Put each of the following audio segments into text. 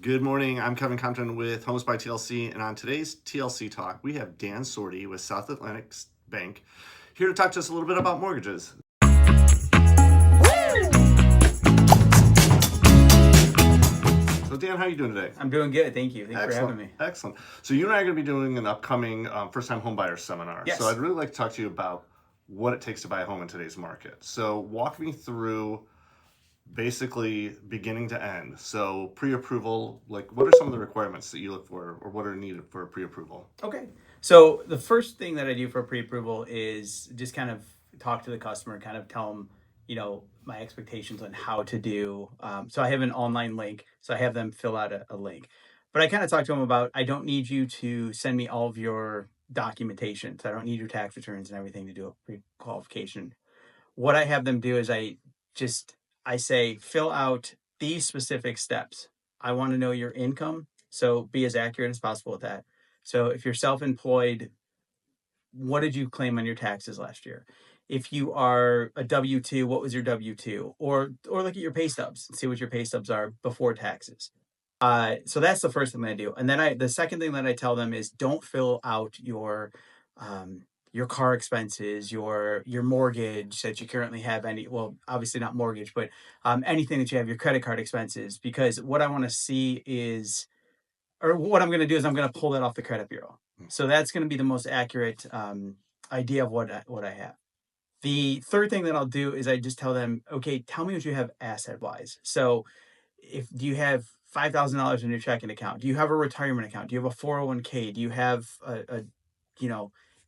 Good morning. I'm Kevin Compton with Homes by TLC, and on today's TLC Talk, we have Dan Sordi with South Atlantic Bank here to talk to us a little bit about mortgages. So, Dan, how are you doing today? I'm doing good, thank you. Thanks for having me. Excellent. So, you and I are going to be doing an upcoming first-time homebuyers seminar. Yes. So, I'd really like to talk to you about what it takes to buy a home in today's market. So, walk me through basically beginning to end. So pre-approval, like what are some of the requirements that you look for or what are needed for pre-approval? Okay. So the first thing that I do for pre-approval is just kind of talk to the customer, kind of tell them, my expectations on how to do. So I have an online link, so I have them fill out a link. But I kind of talk to them about, I don't need you to send me all of your documentation. So I don't need your tax returns and everything to do a pre-qualification. What I have them do is I say, fill out these specific steps. I want to know your income. So be as accurate as possible with that. So if you're self-employed, what did you claim on your taxes last year? If you are a W-2, what was your W-2? Or look at your pay stubs and see what your pay stubs are before taxes. So that's the first thing I do. And then the second thing that I tell them is don't fill out your car expenses, your mortgage that you currently have, obviously not mortgage, but anything that you have, your credit card expenses, because what I want to see is, or what I'm going to do is I'm going to pull that off the credit bureau. So that's going to be the most accurate idea of what I have. The third thing that I'll do is I just tell them, okay, tell me what you have asset wise. So do you have $5,000 in your checking account? Do you have a retirement account? Do you have a 401k? Do you have a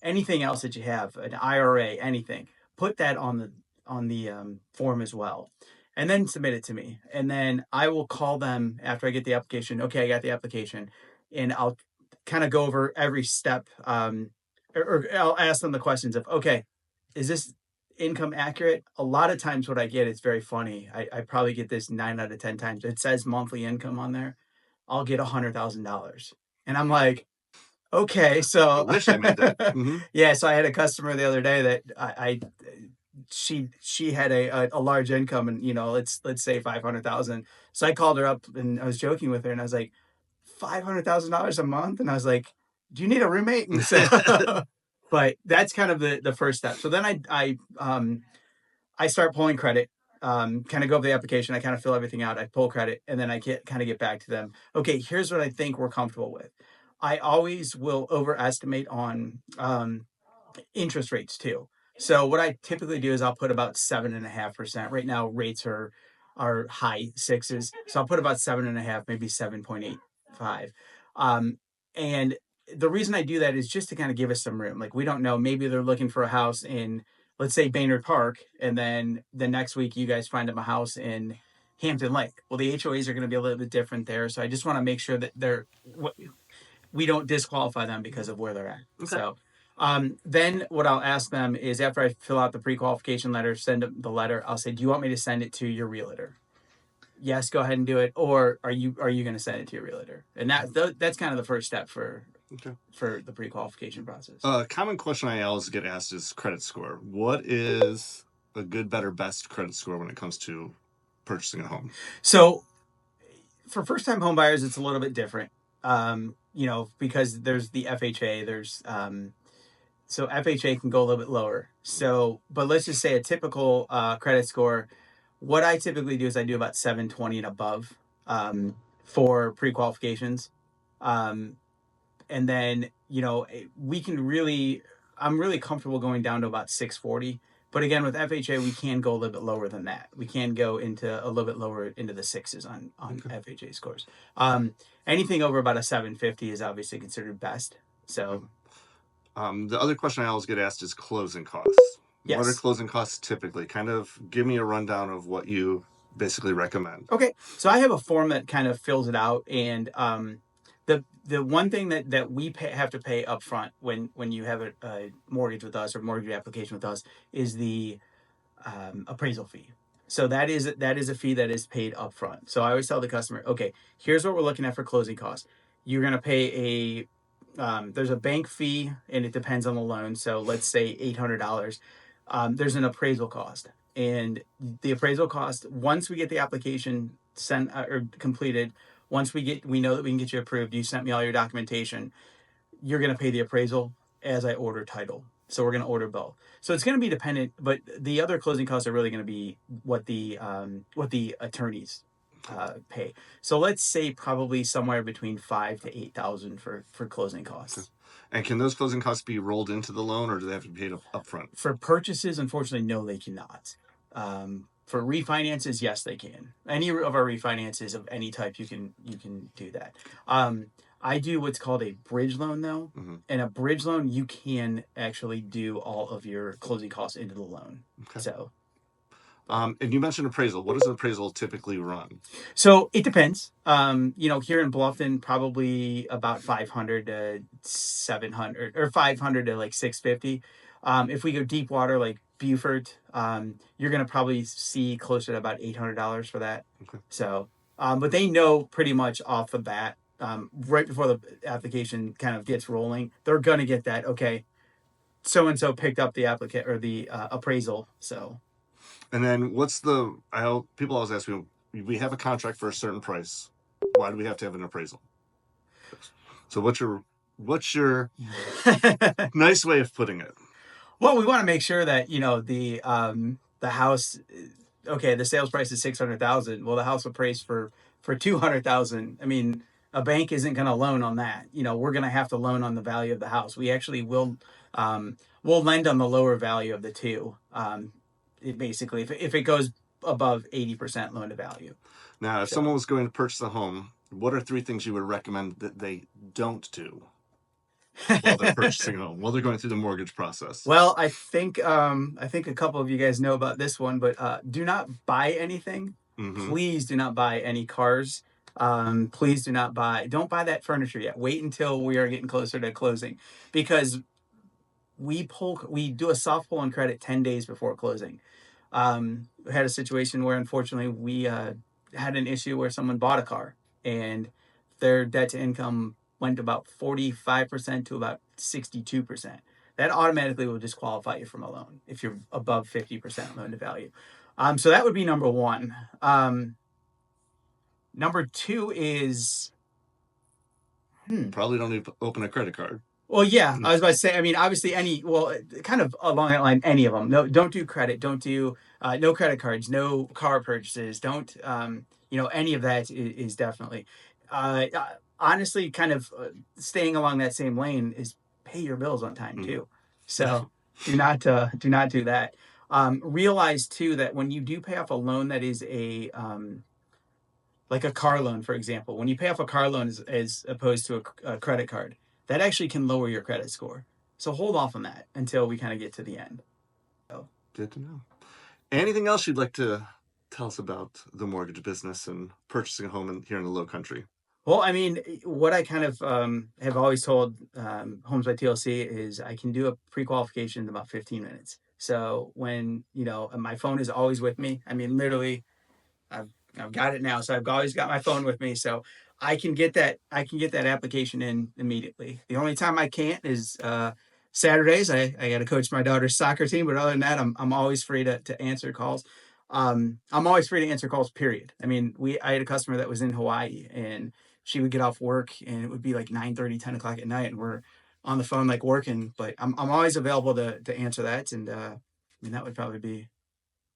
anything else that you have, an IRA, anything? Put that on the form as well, and then submit it to me. And then I will call them after I get the application. Okay, I got the application, and I'll kind of go over every step, or I'll ask them the questions of, okay, is this income accurate? A lot of times what I get, it's very funny. I probably get this 9 out of 10 times. It says monthly income on there. I'll get $100,000. And I'm like, okay, so I wish I made that. Mm-hmm. Yeah, so I had a customer the other day that she had a large income, and let's say 500,000. So I called her up and I was joking with her, and I was like, $500,000 a month, and I was like, do you need a roommate? And so, but that's kind of the first step. So then I start pulling credit. Kind of go over the application. I kind of fill everything out. I pull credit, and then I get back to them. Okay, here's what I think we're comfortable with. I always will overestimate on interest rates too. So what I typically do is I'll put about 7.5%. Right now rates are high sixes, so I'll put about 7.5, maybe 7.85. And the reason I do that is just to kind of give us some room. Like, we don't know, maybe they're looking for a house in, let's say, Baynard Park, and then the next week you guys find them a house in Hampton Lake. Well, the HOAs are going to be a little bit different there, so I just want to make sure that we don't disqualify them because of where they're at. Okay. So then what I'll ask them is, after I fill out the pre-qualification letter, send them the letter, I'll say, do you want me to send it to your realtor? Yes, go ahead and do it. Or are you going to send it to your realtor? And that's kind of the first step for the pre-qualification process. A common question I always get asked is credit score. What is a good, better, best credit score when it comes to purchasing a home? So for first-time home buyers, it's a little bit different. Because there's the FHA, so FHA can go a little bit lower. So, but let's just say a typical credit score, what I typically do is I do about 720 and above for pre-qualifications. And then, I'm really comfortable going down to about 640. But again, with FHA, we can go a little bit lower than that. We can go into a little bit lower into the sixes on okay. FHA scores. Anything over about a 750 is obviously considered best. So, the other question I always get asked is closing costs. Yes. What are closing costs typically? Kind of give me a rundown of what you basically recommend. Okay, so I have a form that kind of fills it out, and the one thing that we have to pay up front when you have a mortgage with us or mortgage application with us is the appraisal fee. So that is a fee that is paid up front. So I always tell the customer, okay, here's what we're looking at for closing costs. You're going to pay there's a bank fee, and it depends on the loan. So let's say $800. There's an appraisal cost, and the appraisal cost, once we get the application sent or completed, Once we know that we can get you approved, you sent me all your documentation, you're going to pay the appraisal as I order title. So we're going to order both. So it's going to be dependent, but the other closing costs are really going to be what the attorneys pay. So let's say probably somewhere between $5,000 to $8,000 for closing costs. And can those closing costs be rolled into the loan, or do they have to be paid upfront? For purchases, unfortunately, no, they cannot. For refinances, yes, they can. Any of our refinances of any type, you can do that. I do what's called a bridge loan, though. Mm-hmm. And a bridge loan, you can actually do all of your closing costs into the loan. Okay. So, and you mentioned appraisal. What does an appraisal typically run? so it depends. Here in Bluffton, probably about 500 to 700, or 500 to like 650. If we go deep water like Beaufort, you're gonna probably see closer to about $800 for that. Okay. So, but they know pretty much off the bat, right before the application kind of gets rolling, they're gonna get that. Okay, so and so picked up the applicant or the appraisal. So, and then people always ask me, we have a contract for a certain price. Why do we have to have an appraisal? So what's your nice way of putting it? Well, we want to make sure that the house. Okay, the sales price is $600,000. Well, the house appraised for $200,000. I mean, a bank isn't going to loan on that. We're going to have to loan on the value of the house. We actually will we'll lend on the lower value of the two. It basically, if it goes above 80% loan to value. Now, if someone was going to purchase a home, what are 3 things you would recommend that they don't do while they're purchasing a home, while they're going through the mortgage process? Well, I think a couple of you guys know about this one, but do not buy anything. Mm-hmm. Please do not buy any cars. Please don't buy that furniture yet. Wait until we are getting closer to closing, because we do a soft pull on credit 10 days before closing. We had a situation where unfortunately we had an issue where someone bought a car and their debt to income went about 45% to about 62%. That automatically will disqualify you from a loan if you're above 50% loan to value. So that would be number one. Number 2 is probably don't need to open a credit card. Well, yeah, I was about to say, I mean, obviously kind of along that line, any of them. No, don't do credit. Don't do no credit cards, no car purchases. Don't, any of that is definitely, honestly, kind of staying along that same lane is pay your bills on time too. So do not do that. Realize too that when you do pay off a loan that is like a car loan, for example, when you pay off a car loan as opposed to a credit card, that actually can lower your credit score. So hold off on that until we kind of get to the end. So. Good to know. Anything else you'd like to tell us about the mortgage business and purchasing a home here in the Low Country? Well, I mean, what I kind of have always told Homes by TLC is I can do a pre-qualification in about 15 minutes. So when, my phone is always with me. I mean, literally, I've got it now. So I've always got my phone with me. So I can get that application in immediately. The only time I can't is Saturdays. I got to coach my daughter's soccer team, but other than that, I'm always free to answer calls. I'm always free to answer calls, period. I mean, I had a customer that was in Hawaii and she would get off work and it would be like 9:30, 10 o'clock at night and we're on the phone like working, but I'm always available to answer that. And I mean, that would probably be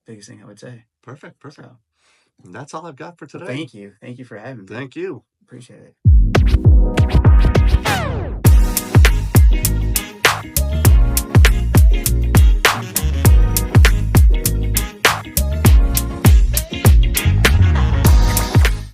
the biggest thing I would say. Perfect. So. And that's all I've got for today. Well, thank you for having me. Thank you. Appreciate it.